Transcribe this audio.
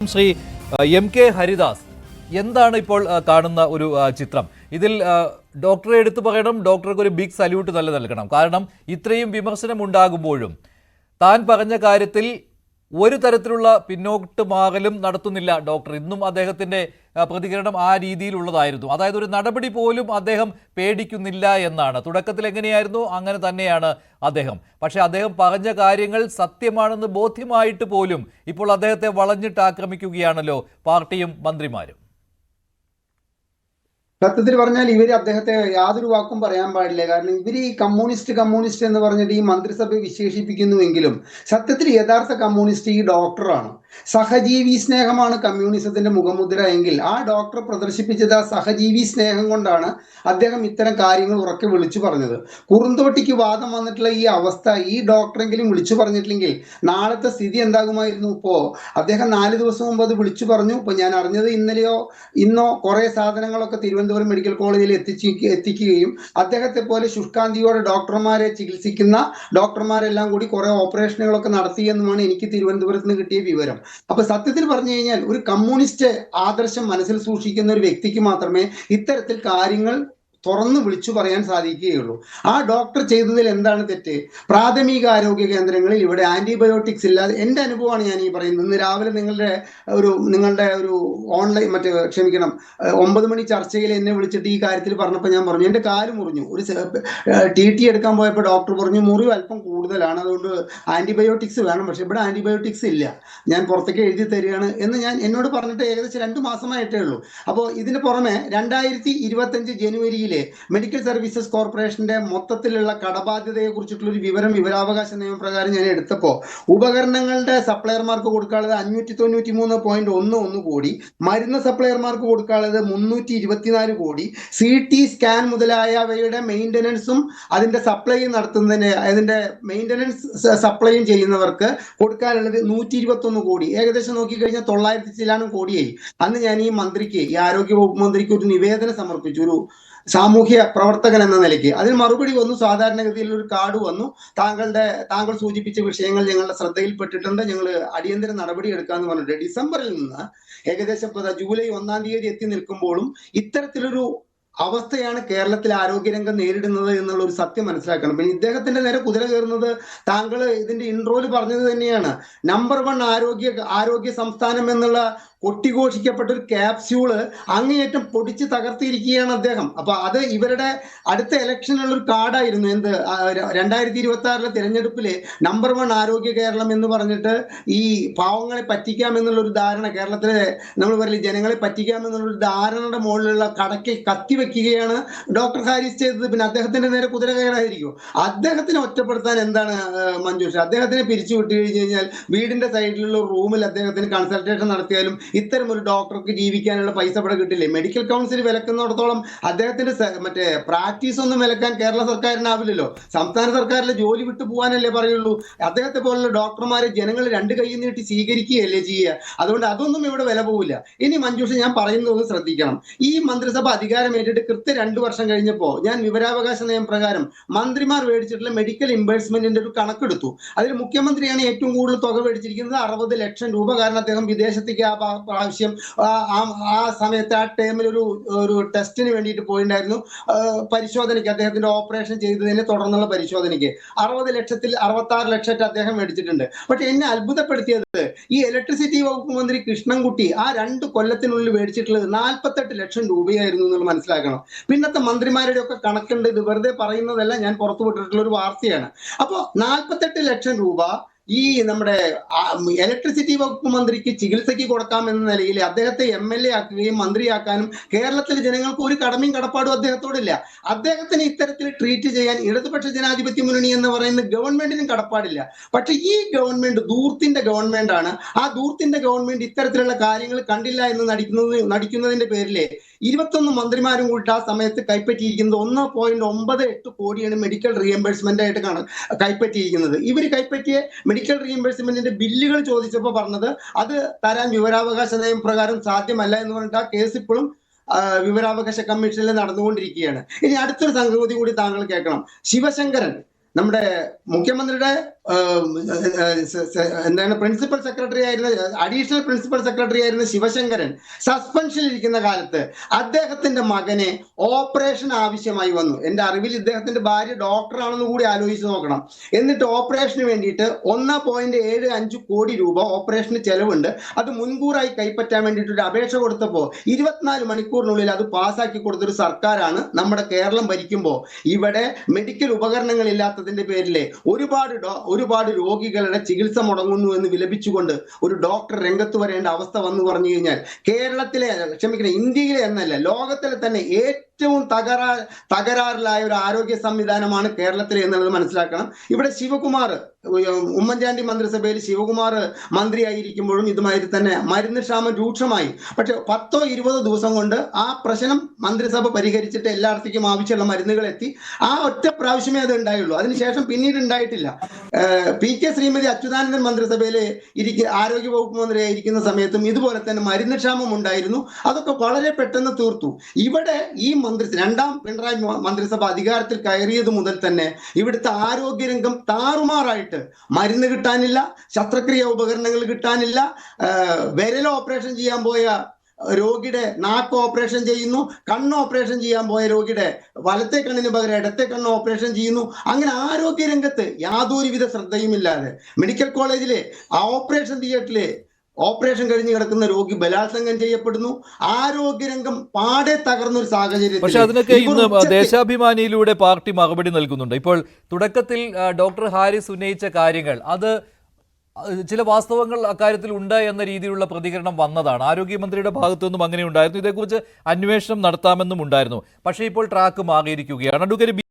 Shri M K Haridas, എന്താണ് ഇപ്പോൾ കാണുന്ന ഒരു ചിത്രം? ഇതിൽ ഡോക്ടറെ എടുത്തു പറയണം, ഡോക്ടർക്ക് ഒരു ബിഗ് സല്യൂട്ട് തന്നെ നൽകണം. കാരണം ഇത്രയും വിമർശനം ഉണ്ടാകുമ്പോഴും താൻ പറഞ്ഞ കാര്യത്തിൽ ഒരു തരത്തിലുള്ള പിന്നോട്ട് മാറലും നടത്തുന്നില്ല ഡോക്ടർ. ഇന്നും അദ്ദേഹത്തിൻ്റെ പ്രതികരണം ആ രീതിയിലുള്ളതായിരുന്നു. അതായത് ഒരു നടപടി പോലും അദ്ദേഹം പേടിക്കുന്നില്ല എന്നാണ്. തുടക്കത്തിൽ എങ്ങനെയായിരുന്നു അങ്ങനെ തന്നെയാണ് അദ്ദേഹം. പക്ഷേ അദ്ദേഹം പറഞ്ഞ കാര്യങ്ങൾ സത്യമാണെന്ന് ബോധ്യമായിട്ട് പോലും ഇപ്പോൾ അദ്ദേഹത്തെ വളഞ്ഞിട്ട് ആക്രമിക്കുകയാണല്ലോ പാർട്ടിയും മന്ത്രിമാരും. സത്യത്തിൽ പറഞ്ഞാൽ ഇവർ അദ്ദേഹത്തെ യാതൊരു വാക്കും പറയാൻ പാടില്ല. കാരണം ഇവർ ഈ കമ്മ്യൂണിസ്റ്റ് എന്ന് പറഞ്ഞിട്ട് ഈ മന്ത്രിസഭയെ വിശേഷിപ്പിക്കുന്നുവെങ്കിലും സത്യത്തിൽ യഥാർത്ഥ കമ്മ്യൂണിസ്റ്റ് ഈ ഡോക്ടറാണ്. സഹജീവി സ്നേഹമാണ് കമ്മ്യൂണിസത്തിന്റെ മുഖമുദ്ര എങ്കിൽ ആ ഡോക്ടർ പ്രദർശിപ്പിച്ചത് ആ സഹജീവി സ്നേഹം കൊണ്ടാണ് അദ്ദേഹം ഇത്തരം കാര്യങ്ങൾ ഉറക്കെ വിളിച്ചു പറഞ്ഞത്. കുറുന്തോട്ടിക്ക് വാദം വന്നിട്ടുള്ള ഈ അവസ്ഥ ഈ ഡോക്ടറെങ്കിലും വിളിച്ചു പറഞ്ഞിട്ടില്ലെങ്കിൽ നാളത്തെ സ്ഥിതി എന്താകുമായിരുന്നു? ഇപ്പോ അദ്ദേഹം 4 ദിവസം മുമ്പ് അത് വിളിച്ചു പറഞ്ഞു. ഇപ്പൊ ഞാൻ അറിഞ്ഞത് ഇന്നോ കുറെ സാധനങ്ങളൊക്കെ തിരുവനന്തപുരം മെഡിക്കൽ കോളേജിൽ എത്തിക്കുകയും അദ്ദേഹത്തെ പോലെ ശുഷ്കാന്തിയോടെ ഡോക്ടർമാരെ ചികിത്സിക്കുന്ന ഡോക്ടർമാരെല്ലാം കൂടി കുറെ ഓപ്പറേഷനുകളൊക്കെ നടത്തിയെന്നുമാണ് എനിക്ക് തിരുവനന്തപുരത്ത് നിന്ന് കിട്ടിയ വിവരം. അപ്പൊ സത്യത്തിൽ പറഞ്ഞു കഴിഞ്ഞാൽ ഒരു കമ്മ്യൂണിസ്റ്റ് ആദർശം മനസ്സിൽ സൂക്ഷിക്കുന്ന ഒരു വ്യക്തിക്ക് മാത്രമേ ഇത്തരത്തിൽ കാര്യങ്ങൾ തുറന്നു വിളിച്ചു പറയാൻ സാധിക്കുകയുള്ളൂ. ആ ഡോക്ടർ ചെയ്തതിൽ എന്താണ് തെറ്റ്? പ്രാഥമിക ആരോഗ്യ കേന്ദ്രങ്ങളിൽ ഇവിടെ ആന്റിബയോട്ടിക്സ് ഇല്ലാതെ, എൻ്റെ അനുഭവമാണ് ഞാൻ ഈ പറയുന്നത്. ഇന്ന് രാവിലെ നിങ്ങളുടെ ഒരു ഓൺലൈൻ 9 മണി ചർച്ചയിൽ എന്നെ വിളിച്ചിട്ട് ഈ കാര്യത്തിൽ പറഞ്ഞപ്പോൾ ഞാൻ പറഞ്ഞു എൻ്റെ കാല് മുറിഞ്ഞു. ഒരു TT എടുക്കാൻ പോയപ്പോൾ ഡോക്ടർ പറഞ്ഞു മുറിവ് അല്പം കൂടുതലാണ്, അതുകൊണ്ട് ആന്റിബയോട്ടിക്സ് വേണം, പക്ഷെ ഇവിടെ ആന്റിബയോട്ടിക്സ് ഇല്ല, ഞാൻ പുറത്തേക്ക് എഴുതി തരികയാണ് എന്ന് എന്നോട് പറഞ്ഞിട്ട് ഏകദേശം 2 മാസമായിട്ടേ ഉള്ളൂ. അപ്പോൾ ഇതിന് പുറമെ 2025 ജനുവരിയിൽ മെഡിക്കൽ സർവീസസ് കോർപ്പറേഷന്റെ മൊത്തത്തിലുള്ള കടബാധ്യതയെ കുറിച്ചിട്ടുള്ള ഒരു വിവരാവകാശ നിയമപ്രകാരം ഞാൻ എടുത്തപ്പോൾ ഉപകരണങ്ങളുടെ സപ്ലയർമാർക്ക് കൊടുക്കാനുള്ളത് 593.11 കോടി, മരുന്ന് സപ്ലയർമാർക്ക് കൊടുക്കാനുള്ളത് 324 കോടി, CT സ്കാൻ മുതലായവയുടെ മെയിൻ്റനൻസും അതിന്റെ സപ്ലൈയും നടത്തുന്നതിന് അതിന്റെ മെയിൻ്റനൻസ് സപ്ലൈയും ചെയ്യുന്നവർക്ക് കൊടുക്കാനുള്ളത് 121 കോടി. ഏകദേശം നോക്കിക്കഴിഞ്ഞാൽ 900 ചില്ലാനും കോടിയായി. അന്ന് ഞാൻ ഈ ആരോഗ്യ വകുപ്പ് മന്ത്രിക്ക് ഒരു നിവേദനം സമർപ്പിച്ചു, ഒരു സാമൂഹ്യ പ്രവർത്തകൻ എന്ന നിലയ്ക്ക്. അതിന് മറുപടി വന്നു, സാധാരണഗതിയിൽ ഒരു കാർഡ് വന്നു, താങ്കൾ സൂചിപ്പിച്ച വിഷയങ്ങൾ ഞങ്ങളുടെ ശ്രദ്ധയിൽപ്പെട്ടിട്ടുണ്ട്, ഞങ്ങൾ അടിയന്തര നടപടി എടുക്കാന്ന് പറഞ്ഞിട്ട് ഡിസംബറിൽ നിന്ന് ഏകദേശം ജൂലൈ 1-ാം തീയതി എത്തി നിൽക്കുമ്പോഴും ഇത്തരത്തിലൊരു അവസ്ഥയാണ് കേരളത്തിലെ ആരോഗ്യരംഗം നേരിടുന്നത് എന്നുള്ള ഒരു സത്യം മനസ്സിലാക്കണം. പിന്നെ ഇദ്ദേഹത്തിന്റെ നേരെ കുതിര കയറുന്നത് താങ്കൾ ഇതിന്റെ ഇൻട്രോയിൽ പറഞ്ഞത് തന്നെയാണ്. നമ്പർ 1 ആരോഗ്യ സംസ്ഥാനം എന്നുള്ള കൊട്ടിഘോഷിക്കപ്പെട്ട ഒരു ക്യാപ്സ്യൂള് അങ്ങേയറ്റം പൊടിച്ച് തകർത്തിരിക്കുകയാണ് അദ്ദേഹം. അപ്പൊ അത് ഇവരുടെ അടുത്ത ഇലക്ഷനുള്ള ഒരു കാർഡായിരുന്നു. 2026 തിരഞ്ഞെടുപ്പില് നമ്പർ 1 ആരോഗ്യ കേരളം എന്ന് പറഞ്ഞിട്ട് ഈ പാവങ്ങളെ പറ്റിക്കാമെന്നുള്ള ഒരു ധാരണ, കേരളത്തിലെ നമ്മൾ പറയില്ല ജനങ്ങളെ പറ്റിക്കാമെന്നുള്ള ഒരു ധാരണയുടെ മുകളിലുള്ള കടക്കിൽ കത്തിവെക്കുകയാണ് ഡോക്ടർ ഹാരിസ് ചെയ്തത്. പിന്നെ അദ്ദേഹത്തിന്റെ നേരെ കുതിര കയറായിരിക്കും. അദ്ദേഹത്തിനെ ഒറ്റപ്പെടുത്താൻ എന്താണ് മഞ്ജുഷ? അദ്ദേഹത്തിനെ പിരിച്ചു വിട്ടു കഴിഞ്ഞു കഴിഞ്ഞാൽ വീടിന്റെ സൈഡിലുള്ള റൂമിൽ അദ്ദേഹത്തിന് കൺസൾട്ടേഷൻ നടത്തിയാലും ഇത്തരം ഒരു ഡോക്ടർക്ക് ജീവിക്കാനുള്ള പൈസ ഇവിടെ കിട്ടില്ലേ? മെഡിക്കൽ കൗൺസിൽ വിലക്കുന്നിടത്തോളം അദ്ദേഹത്തിന്റെ പ്രാക്ടീസ് ഒന്നും വിലക്കാൻ കേരള സർക്കാരിനാവില്ലല്ലോ. സംസ്ഥാന സർക്കാരിലെ ജോലി വിട്ടു പോകാനല്ലേ പറയുള്ളൂ. അദ്ദേഹത്തെ പോലുള്ള ഡോക്ടർമാരെ ജനങ്ങൾ 2 കൈ നീട്ടി സ്വീകരിക്കുകയല്ലേ ചെയ്യുക. അതുകൊണ്ട് അതൊന്നും ഇവിടെ വില പോവില്ല. ഇനി മഞ്ജുഷ, ഞാൻ പറയുന്നത് ശ്രദ്ധിക്കണം. ഈ മന്ത്രിസഭ അധികാരമേറ്റിട്ട് കൃത്യം 2 വർഷം കഴിഞ്ഞപ്പോൾ ഞാൻ വിവരാവകാശ നിയമപ്രകാരം മന്ത്രിമാർ മേടിച്ചിട്ടുള്ള മെഡിക്കൽ ഇംബേഴ്സ്മെന്റിന്റെ ഒരു കണക്കെടുത്തു. അതിൽ മുഖ്യമന്ത്രിയാണ് ഏറ്റവും കൂടുതൽ തുക മേടിച്ചിരിക്കുന്നത്, 60 ലക്ഷം രൂപ. കാരണം അദ്ദേഹം വിദേശത്തേക്ക് പ്രാവശ്യം ആ സമയത്ത് ആ ടൈമിൽ ഒരു ടെസ്റ്റിന് വേണ്ടിയിട്ട് പോയിട്ടുണ്ടായിരുന്നു, പരിശോധനയ്ക്ക്, അദ്ദേഹത്തിന്റെ ഓപ്പറേഷൻ ചെയ്തതിനെ തുടർന്നുള്ള പരിശോധനയ്ക്ക് 60 ലക്ഷത്തിൽ 66 ലക്ഷമായിട്ട് അദ്ദേഹം മേടിച്ചിട്ടുണ്ട്. പക്ഷെ എന്നെ അത്ഭുതപ്പെടുത്തിയത് ഈ ഇലക്ട്രിസിറ്റി വകുപ്പ് മന്ത്രി കൃഷ്ണൻകുട്ടി ആ 2 കൊല്ലത്തിനുള്ളിൽ മേടിച്ചിട്ടുള്ളത് 48 ലക്ഷം രൂപയായിരുന്നു എന്നുള്ളത് മനസ്സിലാക്കണം. പിന്നത്തെ മന്ത്രിമാരുടെ ഒക്കെ കണക്കുണ്ട്, ഇത് വെറുതെ പറയുന്നതല്ല, ഞാൻ പുറത്തുവിട്ടിട്ടുള്ള ഒരു വാർത്തയാണ്. അപ്പോൾ 48 ലക്ഷം രൂപ ഈ നമ്മുടെ ഇലക്ട്രിസിറ്റി വകുപ്പ് മന്ത്രിക്ക് ചികിത്സയ്ക്ക് കൊടുക്കാമെന്ന നിലയിൽ അദ്ദേഹത്തെ MLA ആക്കുകയും മന്ത്രിയാക്കാനും കേരളത്തിലെ ജനങ്ങൾക്ക് ഒരു കടമയും കടപ്പാടും അദ്ദേഹത്തോടില്ല. അദ്ദേഹത്തിന് ഇത്തരത്തിൽ ട്രീറ്റ് ചെയ്യാൻ ഇടതുപക്ഷ ജനാധിപത്യ മുന്നണി എന്ന് പറയുന്ന ഗവൺമെന്റിനും കടപ്പാടില്ല. പക്ഷെ ഈ ഗവൺമെന്റ് ധൂർത്തിന്റെ ഗവൺമെന്റ് ആണ്. ആ ധൂർത്തിന്റെ ഗവൺമെന്റ് ഇത്തരത്തിലുള്ള കാര്യങ്ങൾ കണ്ടില്ല എന്ന് നടിക്കുന്നതിന്റെ പേരിലെ 21 മന്ത്രിമാരും കൂടി ആ സമയത്ത് കൈപ്പറ്റിയിരിക്കുന്നത് 1.98 കോടിയാണ് മെഡിക്കൽ റീഎംബേഴ്സ്മെന്റ് ആയിട്ട് കൈപ്പറ്റിയിരിക്കുന്നത്. ഇവർ കൈപ്പറ്റിയ മെഡിക്കൽ റീഎംബേഴ്സ്മെന്റിന്റെ ബില്ലുകൾ ചോദിച്ചപ്പോൾ പറഞ്ഞത് അത് തരാൻ വിവരാവകാശ നിയമപ്രകാരം സാധ്യമല്ല എന്ന് പറഞ്ഞിട്ട് ആ കേസ് ഇപ്പോഴും വിവരാവകാശ കമ്മീഷനിൽ നടന്നുകൊണ്ടിരിക്കുകയാണ്. ഇനി അടുത്തൊരു സംഗതി കൂടി താങ്കൾ കേൾക്കണം. ശിവശങ്കരൻ, നമ്മുടെ മുഖ്യമന്ത്രിയുടെ എന്താണ് പ്രിൻസിപ്പൽ സെക്രട്ടറി ആയിരുന്ന അഡീഷണൽ പ്രിൻസിപ്പൽ സെക്രട്ടറി ആയിരുന്ന ശിവശങ്കരൻ സസ്പെൻഷനിൽ ഇരിക്കുന്ന കാലത്ത് അദ്ദേഹത്തിന്റെ മകനെ ഓപ്പറേഷൻ ആവശ്യമായി വന്നു. എന്റെ അറിവിൽ ഇദ്ദേഹത്തിന്റെ ഭാര്യ ഡോക്ടറാണെന്ന് കൂടി ആലോചിച്ച് നോക്കണം. എന്നിട്ട് ഓപ്പറേഷന് വേണ്ടിയിട്ട് 1.75 കോടി രൂപ ഓപ്പറേഷന് ചെലവുണ്ട്. അത് മുൻകൂറായി കൈപ്പറ്റാൻ വേണ്ടിയിട്ട് ഒരു അപേക്ഷ കൊടുത്തപ്പോൾ 24 മണിക്കൂറിനുള്ളിൽ അത് പാസ്സാക്കി കൊടുത്തൊരു സർക്കാരാണ് നമ്മുടെ കേരളം ഭരിക്കുമ്പോൾ ഇവിടെ മെഡിക്കൽ ഉപകരണങ്ങൾ ഇല്ലാത്തതിന്റെ പേരിൽ ഒരുപാട് രോഗികളുടെ ചികിത്സ മുടങ്ങുന്നു എന്ന് വിലപിച്ചുകൊണ്ട് ഒരു ഡോക്ടർ രംഗത്ത് വരേണ്ട അവസ്ഥ വന്നു പറഞ്ഞു കഴിഞ്ഞാൽ ഇന്ത്യയിലെ എന്നല്ല ലോകത്തിലെ തന്നെ ഏറ്റവും തകരാറിലായ ഒരു ആരോഗ്യ സംവിധാനമാണ് കേരളത്തിലെ എന്നുള്ളത് മനസ്സിലാക്കണം. ഇവിടെ ശിവകുമാർ ഉമ്മൻചാണ്ടി മന്ത്രിസഭയിൽ ശിവകുമാർ മന്ത്രിയായിരിക്കുമ്പോഴും ഇതുമാതിരി തന്നെ മരുന്ന് ക്ഷാമം രൂക്ഷമായി. പക്ഷെ 10-20 ദിവസം കൊണ്ട് ആ പ്രശ്നം മന്ത്രിസഭ പരിഹരിച്ചിട്ട് എല്ലായിടത്തേക്കും ആവശ്യമുള്ള മരുന്നുകൾ എത്തി. ആ ഒറ്റ പ്രാവശ്യമേ അത് ഉണ്ടായുള്ളൂ. അതിനുശേഷം പിന്നീട് ഉണ്ടായിട്ടില്ല. PK ശ്രീമതി അച്യുതാനന്ദൻ മന്ത്രിസഭയിൽ ആരോഗ്യ വകുപ്പ് മന്ത്രിയായിരിക്കുന്ന സമയത്തും ഇതുപോലെ തന്നെ മരുന്ന് ക്ഷാമം ഉണ്ടായിരുന്നു. അതൊക്കെ വളരെ പെട്ടെന്ന് തീർത്തു. ഇവിടെ ഈ രണ്ടാം പിണറായി മന്ത്രിസഭ അധികാരത്തിൽ കയറിയത് മുതൽ തന്നെ ഇവിടുത്തെ ആരോഗ്യരംഗം താറുമാറായിട്ട് മരുന്ന് കിട്ടാനില്ല, ശസ്ത്രക്രിയ ഉപകരണങ്ങൾ കിട്ടാനില്ല, വിരൽ ഓപ്പറേഷൻ ചെയ്യാൻ പോയ രോഗിയുടെ നാക്ക് ഓപ്പറേഷൻ ചെയ്യുന്നു, കണ്ണ് ഓപ്പറേഷൻ ചെയ്യാൻ പോയ രോഗിയുടെ വലത്തെ കണ്ണിന് പകരം ഇടത്തെ കണ്ണ് ഓപ്പറേഷൻ ചെയ്യുന്നു. അങ്ങനെ ആരോഗ്യരംഗത്ത് യാതൊരുവിധ ശ്രദ്ധയുമില്ലാതെ മെഡിക്കൽ കോളേജിലെ ഓപ്പറേഷൻ തിയേറ്ററിലെ ഓപ്പറേഷൻ കഴിഞ്ഞ് കിടക്കുന്ന രോഗി ബലാത്സംഗം ചെയ്യപ്പെടുന്നു. ആരോഗ്യരംഗം പാടെ തകർന്ന ഒരു സാഹചര്യം. പക്ഷെ അതിനൊക്കെ ഇന്ന് ദേശാഭിമാനിയിലൂടെ പാർട്ടി മറുപടി നൽകുന്നുണ്ട്. ഇപ്പോൾ തുടക്കത്തിൽ ഡോക്ടർ ഹാരിസ് ഉന്നയിച്ച കാര്യങ്ങൾ അത് ചില വാസ്തവങ്ങൾ അക്കാര്യത്തിൽ ഉണ്ട് എന്ന രീതിയിലുള്ള പ്രതികരണം വന്നതാണ്. ആരോഗ്യമന്ത്രിയുടെ ഭാഗത്തു നിന്നും അങ്ങനെ ഉണ്ടായിരുന്നു. ഇതേക്കുറിച്ച് അന്വേഷണം നടത്താമെന്നും ഉണ്ടായിരുന്നു. പക്ഷേ ഇപ്പോൾ ട്രാക്ക് മാറിയിരിക്കുകയാണ്. അഡ്വക്കേറ്റ്